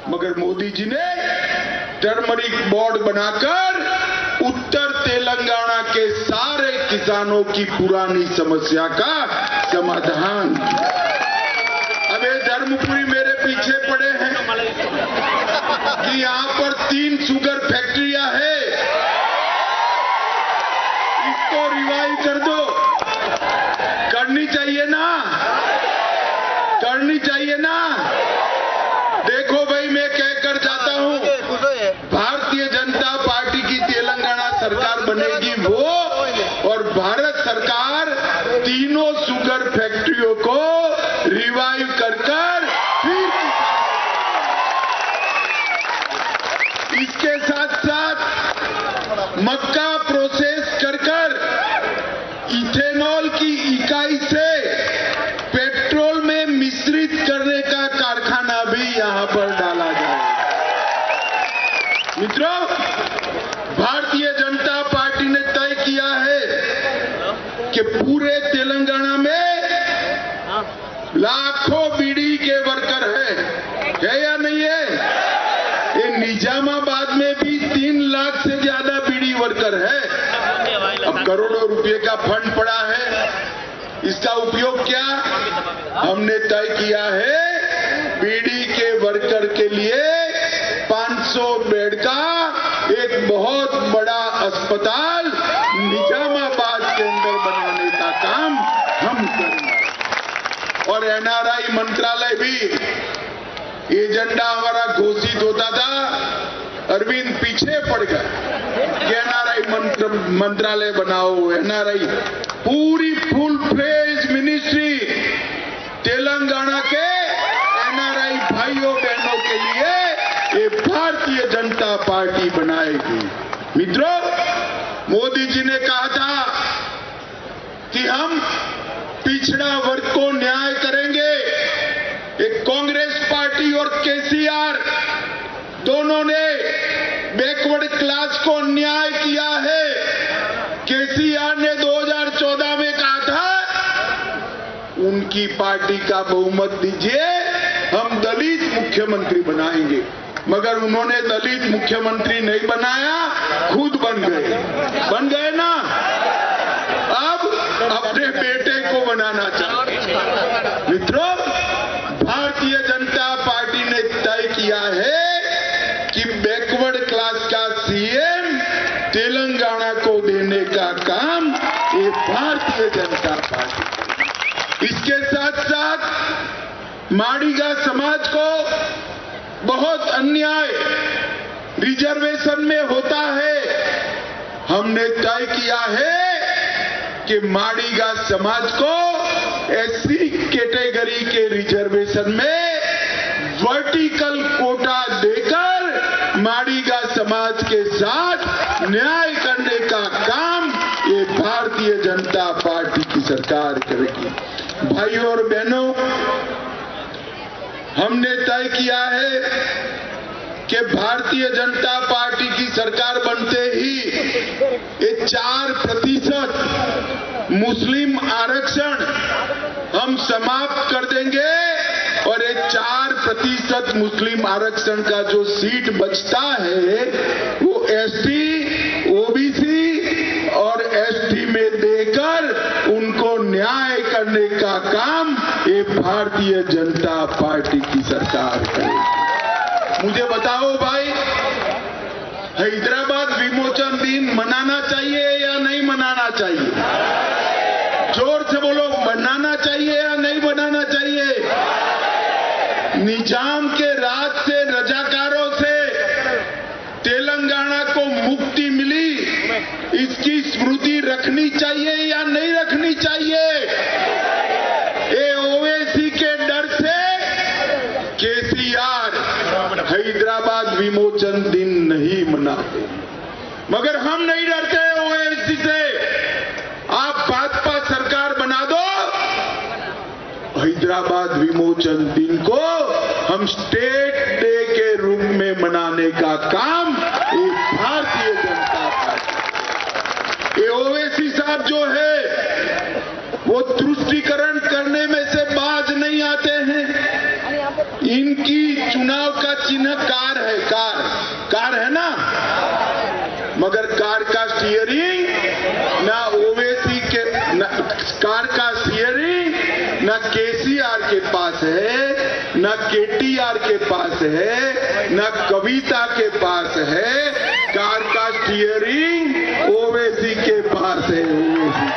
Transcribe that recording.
मगर मोदी जी ने turmeric board बनाकर उत्तर तेलंगाना के सारे किसानों की पुरानी समस्या का समाधान किया। अब ये धर्मपुरी मेरे पीछे पड़े हैं कि यहाँ पर 3 शुगर फैक्ट्रियां है, इसको रिवाइव कर दो। करनी चाहिए ना, करनी चाहिए ना। देखो भाई, मैं कहकर जाता हूँ, भारतीय जनता पार्टी की तेलंगाना सरकार बनेगी वो, और भारत सरकार तीनों शुगर फैक्ट्रियों को रिवाइव कर फिर इसके साथ साथ मक्का प्रोसेस कर इथेनॉल की इकाई से पेट्रोल में मिश्रित करने का कारखाना भी यहां पर डाला जाए। मित्रों, भारतीय जनता पार्टी ने तय किया है कि पूरे तेलंगाना में लाखों बीड़ी के वर्कर है या नहीं है? ये निजामाबाद में भी 3 लाख से ज्यादा बीड़ी वर्कर है। अब करोड़ों रुपए का फंड पड़ा है, इसका उपयोग क्या? हमने तय किया है बीड़ी के वर्कर के लिए 500 बेड का एक बहुत बड़ा अस्पताल निजामाबाद के अंदर बनाने का काम हम करेंगे। और एनआरआई मंत्रालय भी, एजेंडा हमारा घोषित होता था, अरविंद पीछे पड़ गया कि एनआरआई मंत्रालय बनाओ। एनआरआई पूरी फुल फ्लेज मिनिस्ट्री तेलंगाना के एनआरआई भाइयों बहनों के लिए ये भारतीय जनता पार्टी बनाएगी। मित्रों, मोदी जी ने कहा था कि हम पिछड़ा वर्ग को न्याय करेंगे। एक कांग्रेस पार्टी और केसीआर दोनों ने बैकवर्ड क्लास को न्याय किया है। केसीआर ने 2014 में कहा था उनकी पार्टी का बहुमत दीजिए, हम दलित मुख्यमंत्री बनाएंगे, मगर उन्होंने दलित मुख्यमंत्री नहीं बनाया, खुद बन गए ना। अब अपने बेटे को बनाना चाहते हैं। मित्रों, भारतीय जनता पार्टी ने तय किया है कि बैकवर्ड क्लास का सीएम तेलंगाना को देने का काम ये भारतीय जनता पार्टी। इसके साथ साथ माड़ीगा समाज को बहुत अन्याय रिजर्वेशन में होता है। हमने तय किया है कि माड़ीगा समाज को एससी कैटेगरी के रिजर्वेशन में वर्टिकल कोटा देकर माड़ीगा समाज के साथ न्याय करने का काम ये भारतीय जनता पार्टी की सरकार करेगी। भाइयों और बहनों, हमने तय किया है कि भारतीय जनता पार्टी की सरकार बनते ही ये 4% मुस्लिम आरक्षण हम समाप्त कर देंगे, और ये 4% मुस्लिम आरक्षण का जो सीट बचता है वो एसटी, ओबीसी और एसटी में देकर उनको न्याय करने का काम ये भारतीय जनता पार्टी की सरकार करेगी। मुझे बताओ भाई, हैदराबाद विमोचन दिन मनाना चाहिए या नहीं मनाना चाहिए? जोर से बोलो, मनाना चाहिए या नहीं मनाना चाहिए? निजाम के राज से, रजाकारों से तेलंगाना को मुक्ति मिली, इसकी स्मृति रखनी चाहिए या नहीं रखनी चाहिए? ये ओवैसी के डर से केसीआर हैदराबाद विमोचन दिन नहीं मनाते, मगर हम नहीं डरते ओवैसी से। आप भाजपा सरकार बना दो, हैदराबाद विमोचन दिन को हम स्टेट डे के रूप में मनाने का काम ये भारतीय जनता पार्टी। ये ओवैसी साहब जो है वो तुष्टीकरण करने में से बाज नहीं आते हैं। इनकी चुनाव चुनाव का चिन्ह कार है, कार है ना, मगर कार का स्टीयरिंग ना ओवैसी के, कार का स्टीयरिंग न केसीआर के पास है, न केटीआर के पास है, न कविता के पास है। कार का स्टीयरिंग ओवैसी के पास है।